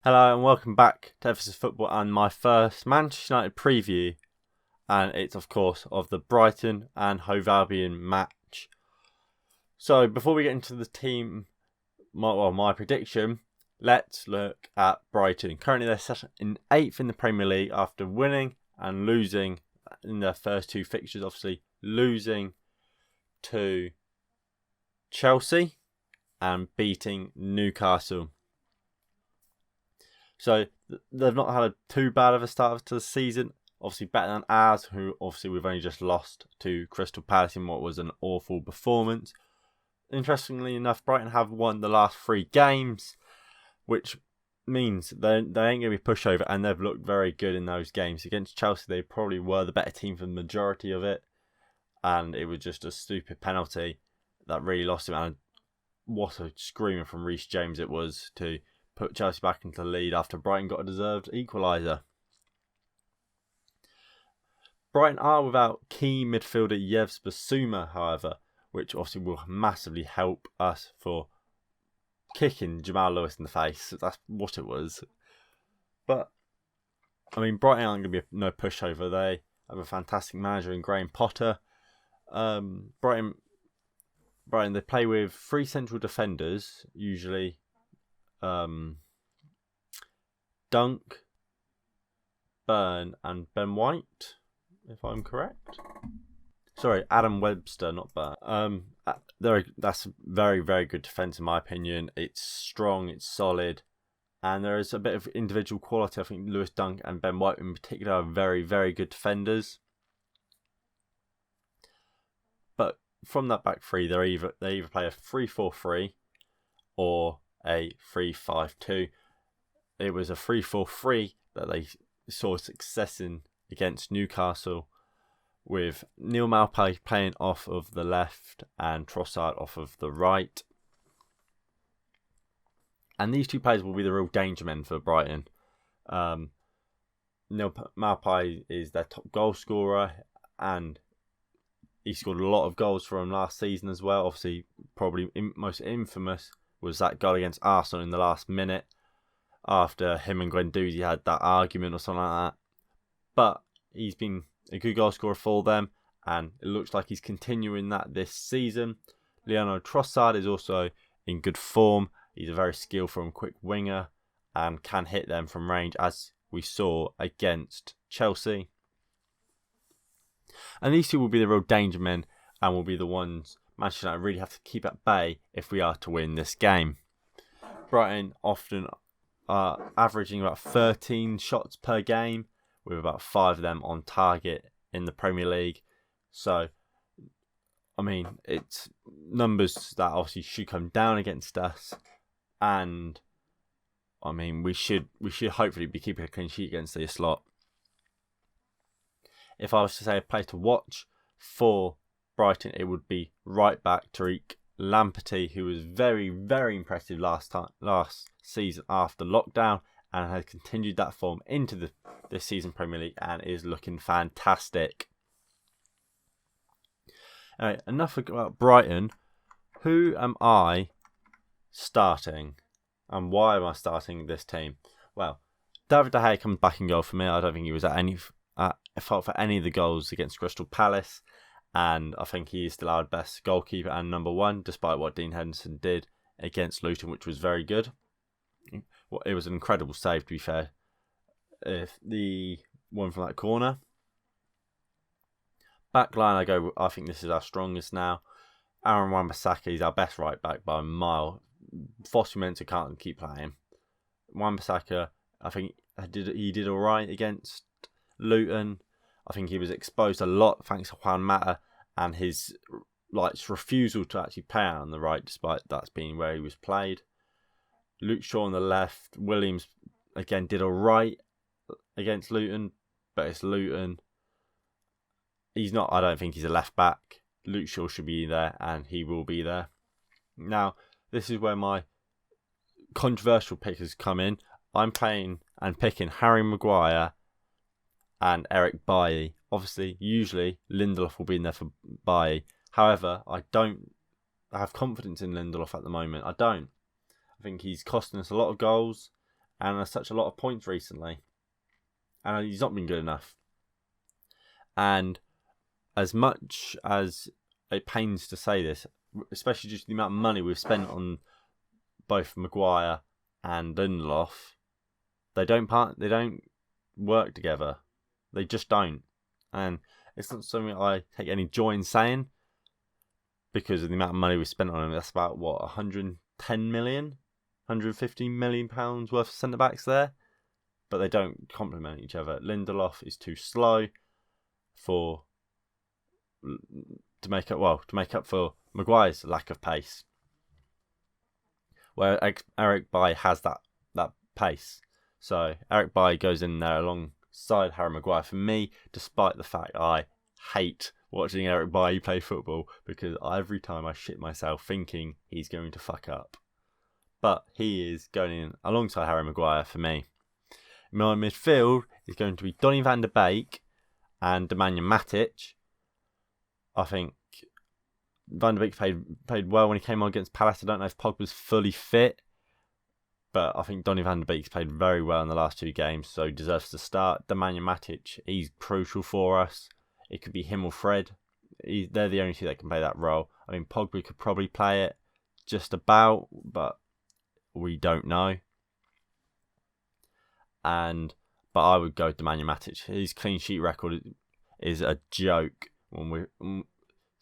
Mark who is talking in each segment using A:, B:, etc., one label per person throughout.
A: Hello and welcome back to Ephesus Football and my first Manchester United preview, and it's of course of the Brighton and Hove Albion match. So before we get into the team, my prediction, let's look at Brighton. Currently they're set in 8th in the Premier League after winning and losing in their first two fixtures, obviously losing to Chelsea and beating Newcastle. So they've not had too bad of a start to the season. Obviously better than ours, who obviously we've only just lost to Crystal Palace in what was an awful performance. Interestingly enough, Brighton have won the last 3 games, which means they ain't going to be pushover, and they've looked very good in those games. Against Chelsea, they probably were the better team for the majority of it, and it was just a stupid penalty that really lost him. And what a screamer from Reece James it was to put Chelsea back into the lead after Brighton got a deserved equaliser. Brighton are without key midfielder Yves Bissouma, however, which obviously will massively help us for kicking Jamal Lewis in the face. That's what it was. But, I mean, Brighton aren't going to be no pushover. They have a fantastic manager in Graham Potter. Brighton, they play with 3 central defenders, usually. Dunk, Burn and Ben White, if I'm correct. Sorry, Adam Webster, not Burn. That's very, very good defence in my opinion. It's strong, it's solid, and there is a bit of individual quality. I think Lewis Dunk and Ben White in particular are very, very good defenders. But from that back three, they either play a 3-4-3 or a 3-5-2. It was a 3-4-3 that they saw success in against Newcastle, with Neil Maupay playing off of the left and Trossard off of the right. And these two players will be the real danger men for Brighton. Neil Maupay is their top goal scorer, and he scored a lot of goals for them last season as well. Obviously, probably most infamous was that goal against Arsenal in the last minute after him and Guendouzi had that argument or something like that. But he's been a good goal scorer for them, and it looks like he's continuing that this season. Leandro Trossard is also in good form. He's a very skillful and quick winger and can hit them from range, as we saw against Chelsea. And these two will be the real danger men and will be the ones Manchester United really have to keep at bay if we are to win this game. Brighton often are averaging about 13 shots per game, with about 5 of them on target in the Premier League. So, I mean, it's numbers that obviously should come down against us, and I mean, we should hopefully be keeping a clean sheet against this lot. If I was to say a player to watch for Brighton, it would be right back Tariq Lamptey, who was very, very impressive last season after lockdown, and has continued that form into this season Premier League and is looking fantastic. Anyway, enough about Brighton. Who am I starting, and why am I starting this team? Well, David De Gea comes back in goal for me. I don't think he was at fault for any of the goals against Crystal Palace, and I think he is still our best goalkeeper and number 1, despite what Dean Henderson did against Luton, which was very good. It was an incredible save, to be fair. If the one from that corner. Back line, I think this is our strongest now. Aaron Wan-Bissaka is our best right back by a mile. Fosu-Mensah can't keep playing. Wan-Bissaka, I think he did alright against Luton. I think he was exposed a lot thanks to Juan Mata and his refusal to actually play out on the right, despite that's being where he was played. Luke Shaw on the left. Williams again did alright against Luton, but it's Luton. I don't think he's a left back. Luke Shaw should be there, and he will be there. Now, this is where my controversial pick has come in. I'm playing and picking Harry Maguire and Eric Bailly. Obviously, usually Lindelof will be in there for Bailly. However, I don't have confidence in Lindelof at the moment. I think he's costing us a lot of goals, and has such a lot of points recently. And he's not been good enough. And as much as it pains to say this, especially just the amount of money we've spent on both Maguire and Lindelof, they don't work together. They just don't. And it's not something I take any joy in saying, because of the amount of money we spent on him. That's about, what, 110 million? 150 million pounds worth of centre-backs there? But they don't complement each other. Lindelof is too slow to make up for Maguire's lack of pace. Where Eric Bailly has that pace. So Eric Bailly goes in there alongside Harry Maguire for me, despite the fact I hate watching Eric Bailly play football, because every time I shit myself thinking he's going to fuck up. But he is going in alongside Harry Maguire for me. My midfield is going to be Donny van der Beek and Nemanja Matic. I think Van der Beek played well when he came on against Palace. I don't know if Pogba's fully fit, but I think Donny van der Beek's played very well in the last 2 games, so deserves to start. Nemanja Matic, he's crucial for us. It could be him or Fred. They're the only 2 that can play that role. I mean, Pogba could probably play it just about, but we don't know. But I would go with Nemanja Matic. His clean sheet record is a joke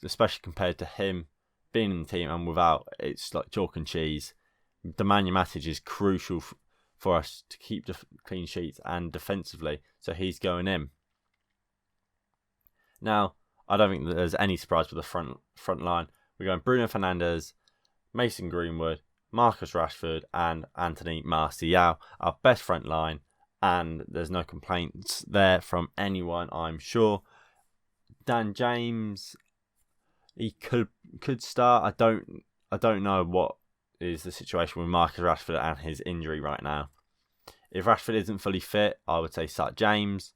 A: especially compared to him being in the team and without. It's like chalk and cheese. Nemanja Matic is crucial for us to keep the clean sheets and defensively, so he's going in. Now, I don't think that there's any surprise with the front line. We're going Bruno Fernandes, Mason Greenwood, Marcus Rashford and Anthony Martial, our best front line, and there's no complaints there from anyone, I'm sure. Dan James, he could start. I don't know what is the situation with Marcus Rashford and his injury right now. If Rashford isn't fully fit, I would say start James,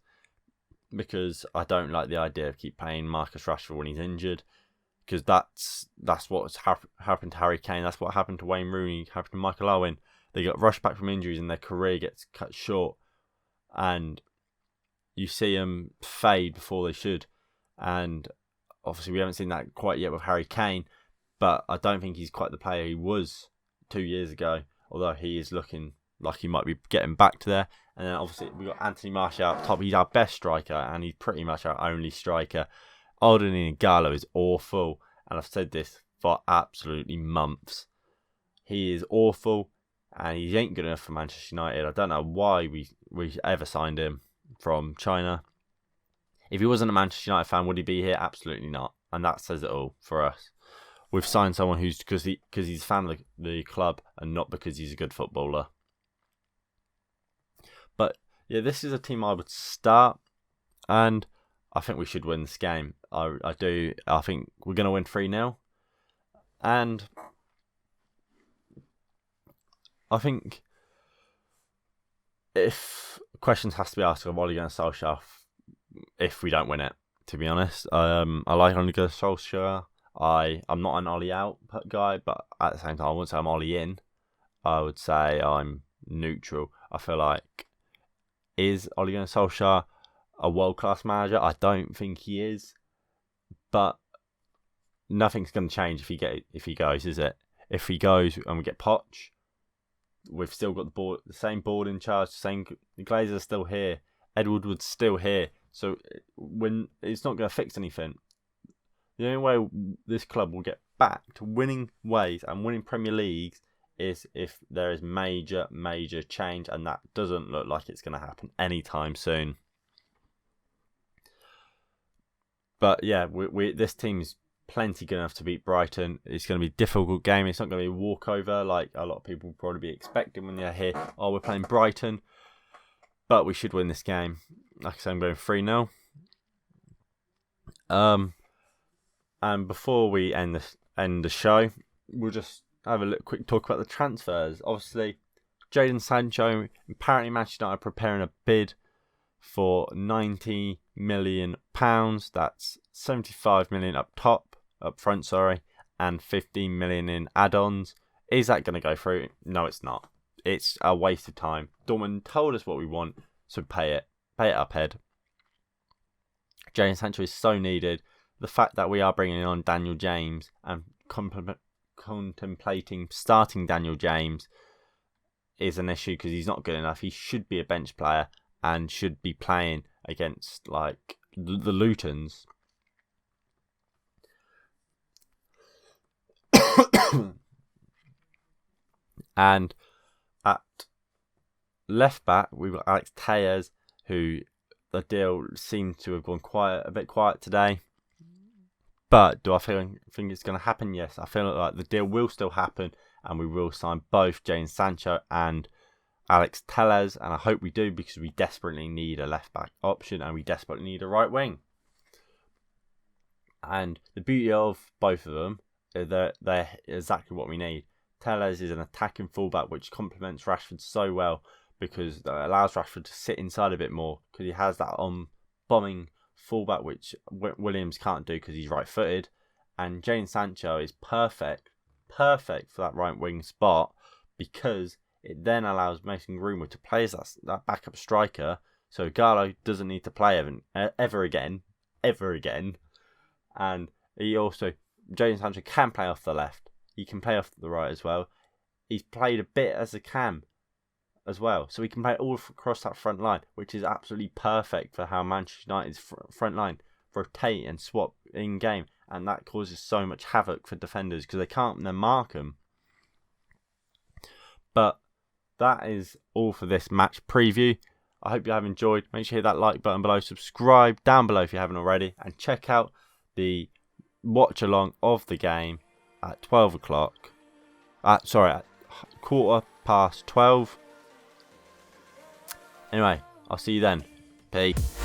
A: because I don't like the idea of keep playing Marcus Rashford when he's injured, because that's what's happened to Harry Kane. That's what happened to Wayne Rooney, happened to Michael Owen. They got rushed back from injuries and their career gets cut short, and you see them fade before they should. And obviously we haven't seen that quite yet with Harry Kane, but I don't think he's quite the player he was 2 years ago, although he is looking like he might be getting back to there. And then obviously we got Anthony Martial up top. He's our best striker and he's pretty much our only striker. Alden Ighalo is awful, and I've said this for absolutely months. He is awful and he ain't good enough for Manchester United. I don't know why we ever signed him from China. If he wasn't a Manchester United fan, would he be here? Absolutely not. And that says it all for us. We've signed someone who's because he's a fan of the club and not because he's a good footballer. But yeah, this is a team I would start, and I think we should win this game. I do. I think we're going to win 3-0. And I think if questions has to be asked of Ole Gunnar Solskjaer if we don't win it, to be honest. I like Ole Gunnar Solskjaer. I'm not an Ollie out guy, but at the same time, I wouldn't say I'm Ollie in. I would say I'm neutral. I feel like, is Ole Gunnar Solskjaer a world-class manager? I don't think he is, but nothing's going to change if he goes, is it? If he goes and we get Poch, we've still got the same board in charge, the Glazer's still here, Ed Woodward's still here, so when it's not going to fix anything. The only way this club will get back to winning ways and winning Premier Leagues is if there is major change, and that doesn't look like it's going to happen anytime soon. But yeah, this team's plenty good enough to beat Brighton. It's going to be a difficult game. It's not going to be a walkover like a lot of people will probably be expecting when they're here. Oh, we're playing Brighton. But we should win this game. Like I said, I'm going 3-0. And before we end the show, we'll just have a quick talk about the transfers. Obviously, Jadon Sancho, apparently Manchester United are preparing a bid for £90 million. That's 75 million up front, and 15 million in add-ons. Is that going to go through? No, it's not. It's a waste of time. Dortmund told us what we want, so pay it up, Ed. Jadon Sancho is so needed. The fact that we are bringing on Daniel James and contemplating starting Daniel James is an issue because he's not good enough. He should be a bench player and should be playing against like the Lutons. And at left back, we've got Alex Telles, who the deal seemed to have gone a bit quiet today. But do I think it's going to happen? Yes, I feel like the deal will still happen, and we will sign both Jadon Sancho and Alex Telles, and I hope we do because we desperately need a left back option and we desperately need a right wing. And the beauty of both of them is that they're exactly what we need. Telles is an attacking fullback which complements Rashford so well because it allows Rashford to sit inside a bit more because he has that bombing fullback which Williams can't do because he's right-footed. And Jadon Sancho is perfect for that right wing spot because it then allows Mason Greenwood to play as that backup striker, so Gallo doesn't need to play ever again. And he also, Jadon Sancho can play off the left. He can play off the right as well. He's played a bit as a cam as well, so he can play all across that front line, which is absolutely perfect for how Manchester United's front line rotate and swap in game, and that causes so much havoc for defenders because they can't then mark them. But that is all for this match preview. I hope you have enjoyed. Make sure you hit that like button below, subscribe down below if you haven't already, and check out the watch along of the game at 12 o'clock. At 12:15. Anyway, I'll see you then. Peace.